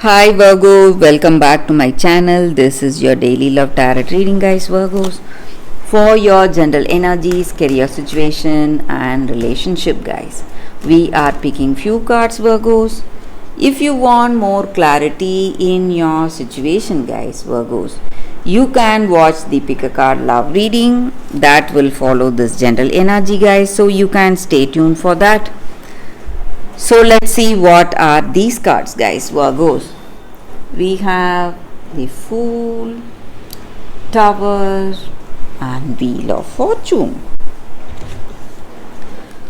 Hi Virgo, welcome back to my channel. This is your daily love tarot reading, guys. Virgos, for your general energies, career situation and relationship, guys. We are picking few cards, Virgos. If you want more clarity in your situation, guys, Virgos, you can watch the pick a card love reading that will follow this general energy, guys. So you can stay tuned for that. So let's see what are these cards, guys. Virgos, we have the Fool, Tower and Wheel of Fortune.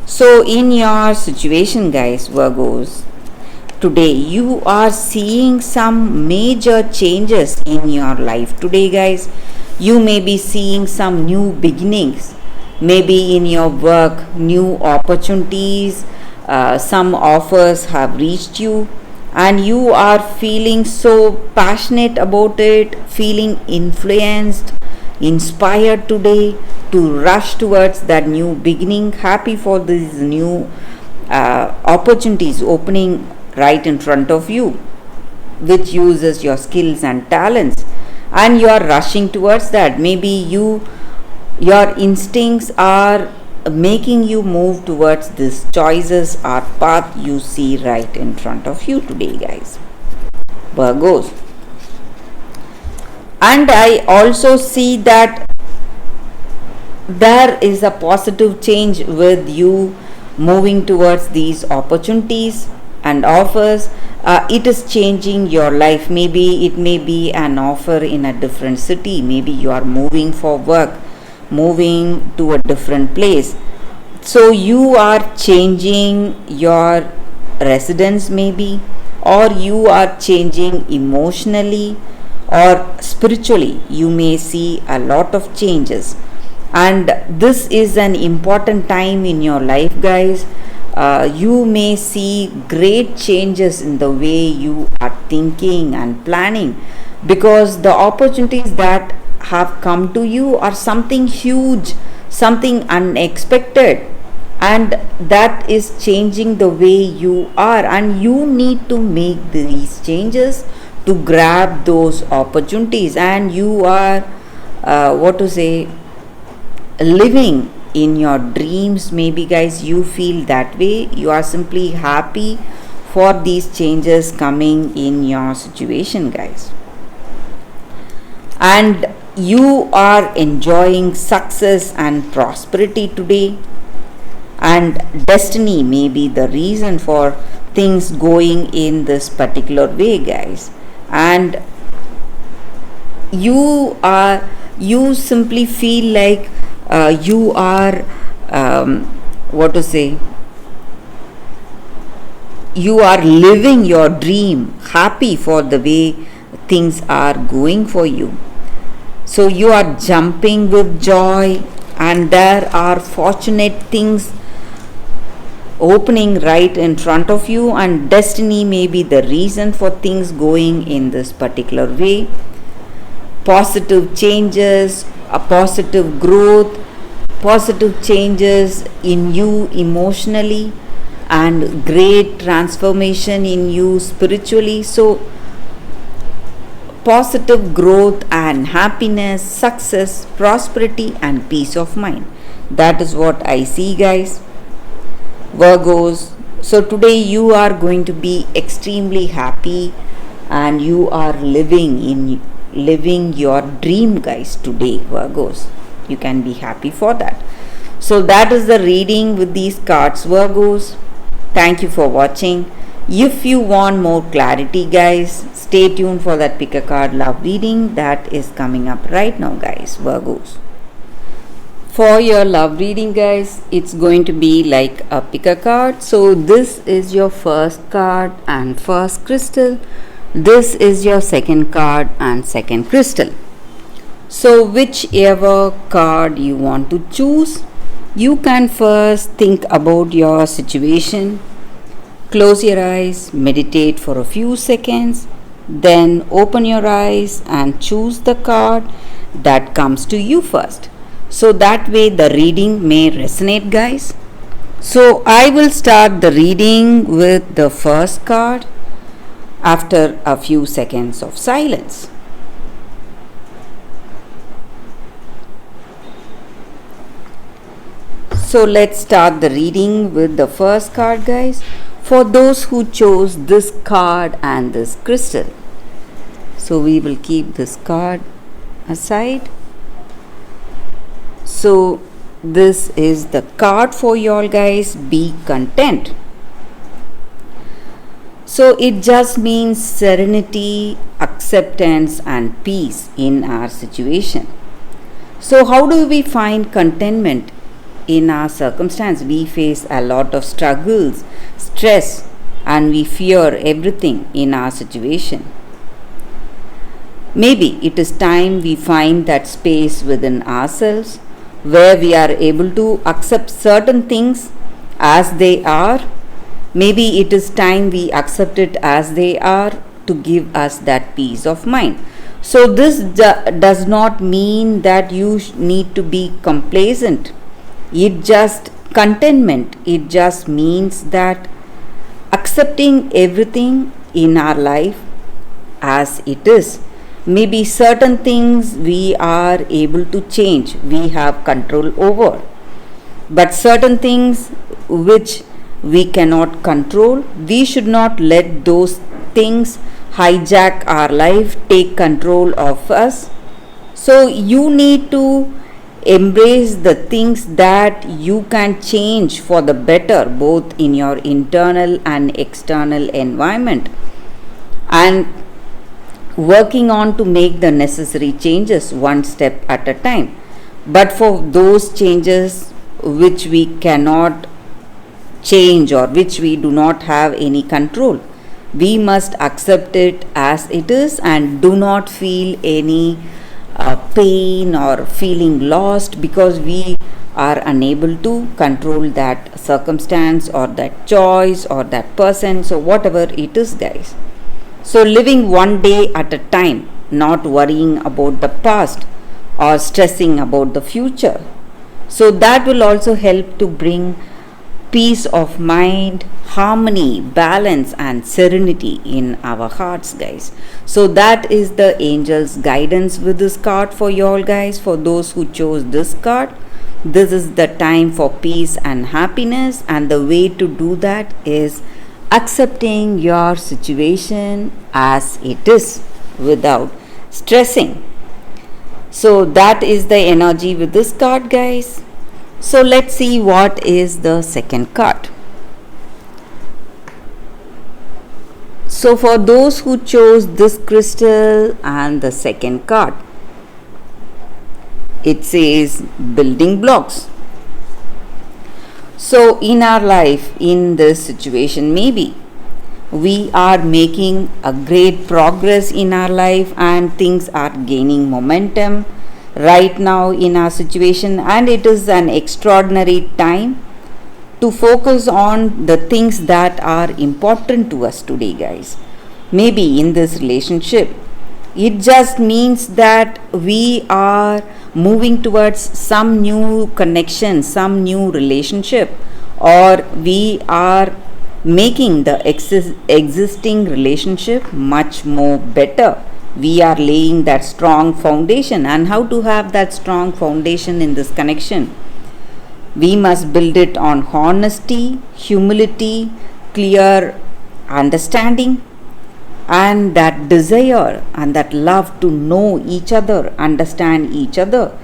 So in your situation, guys, Virgos, today you are seeing some major changes in your life. Today, guys, you may be seeing some new beginnings, maybe in your work, new opportunities. Some offers have reached you and you are feeling so passionate about it, feeling influenced, inspired today to rush towards that new beginning. Happy for these new opportunities opening right in front of you, which uses your skills and talents, and you are rushing towards that. Maybe your instincts are making you move towards this choices or path you see right in front of you today, guys, Virgos. And I also see that there is a positive change with you moving towards these opportunities and offers. It is changing your life. Maybe it may be an offer in a different city, maybe you are moving for work, moving to a different place. So you are changing your residence, maybe, or you are changing emotionally or spiritually. You may see a lot of changes, and this is an important time in your life, guys. You may see great changes in the way you are thinking and planning, because the opportunities that have come to you are something huge, something unexpected, and that is changing the way you are, and you need to make these changes to grab those opportunities. And you are living in your dreams, maybe, guys. You feel that way. You are simply happy for these changes coming in your situation, guys, and you are enjoying success and prosperity today, and destiny may be the reason for things going in this particular way, guys. And you simply feel like you are you are living your dream, happy for the way things are going for you. So you are jumping with joy, and there are fortunate things opening right in front of you, and destiny may be the reason for things going in this particular way. Positive changes, a positive growth, positive changes in you emotionally, and great transformation in you spiritually. So positive growth and happiness, success, prosperity and peace of mind. That is what I see, guys, Virgos. So today you are going to be extremely happy, and you are living your dream, guys, today, Virgos. You can be happy for that. So that is the reading with these cards, Virgos. Thank you for watching. If you want more clarity, guys, stay tuned for that pick a card love reading that is coming up right now, guys, Virgos. For your love reading, guys, it's going to be like a pick a card. So this is your first card and first crystal. This is your second card and second crystal. So whichever card you want to choose, you can first think about your situation. Close your eyes, meditate for a few seconds, then open your eyes and choose the card that comes to you first. So that way the reading may resonate, guys. So I will start the reading with the first card. after a few seconds of silence. So let's start the reading with the first card, guys. For those who chose this card and this crystal. So we will keep this card aside. So this is the card for y'all, guys. Be content. So it just means serenity, acceptance and peace in our situation. So how do we find contentment in our circumstance? We face a lot of struggles, stress, and we fear everything in our situation. Maybe it is time we find that space within ourselves where we are able to accept certain things as they are. Maybe it is time we accept it as they are to give us that peace of mind. So this does not mean that you need to be complacent. It just contentment. It just means that accepting everything in our life as it is. Maybe certain things we are able to change, we have control over. But certain things which we cannot control, we should not let those things hijack our life, take control of us. So you need to embrace the things that you can change for the better, both in your internal and external environment, and working on to make the necessary changes one step at a time. But for those changes which we cannot change or which we do not have any control, we must accept it as it is and do not feel any pain or feeling lost because we are unable to control that circumstance or that choice or that person. So whatever it is, guys. So living one day at a time, not worrying about the past or stressing about the future. So that will also help to bring peace of mind, harmony, balance and serenity in our hearts, guys. So that is the angel's guidance with this card for you all, guys. For those who chose this card, this is the time for peace and happiness, and the way to do that is accepting your situation as it is without stressing. So that is the energy with this card, guys. So let's see what is the second card. So for those who chose this crystal and the second card, it says building blocks. So in our life, in this situation, maybe we are making a great progress in our life and things are gaining momentum right now in our situation, and it is an extraordinary time to focus on the things that are important to us today, guys. Maybe in this relationship, it just means that we are moving towards some new connection, some new relationship, or we are making the existing relationship much more better. We are laying that strong foundation. And how to have that strong foundation in this connection? We must build it on honesty, humility, clear understanding, and that desire and that love to know each other, understand each other.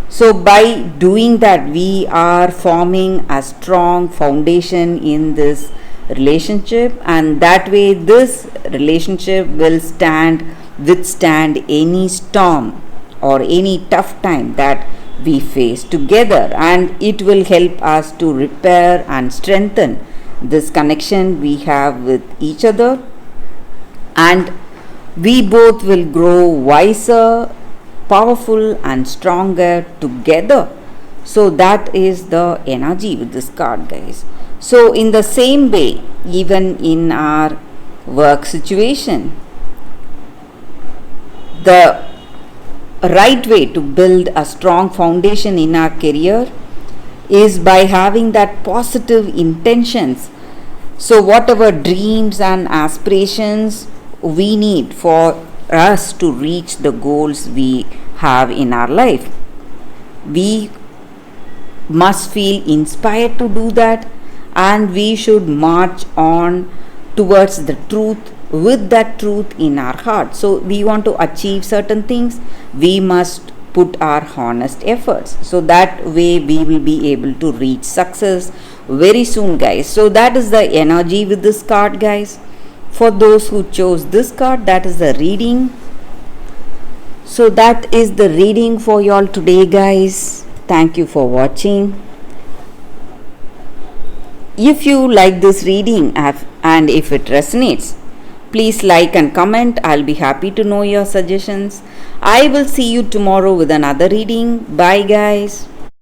So by doing that, we are forming a strong foundation in this relationship, and that way this relationship will withstand any storm or any tough time that we face together, and it will help us to repair and strengthen this connection we have with each other, and we both will grow wiser, powerful and stronger together. So that is the energy with this card, guys. So in the same way, even in our work situation, the right way to build a strong foundation in our career is by having that positive intentions. So whatever dreams and aspirations we need for us to reach the goals we have in our life. We must feel inspired to do that, and we should march on towards the truth with that truth in our heart. So we want to achieve certain things, we must put our honest efforts, so that way we will be able to reach success very soon, guys. So that is the energy with this card, guys. For those who chose this card, that is the reading. So that is the reading for y'all today, guys. Thank you for watching. If you like this reading and if it resonates, please like and comment. I'll be happy to know your suggestions. I will see you tomorrow with another reading. Bye, guys.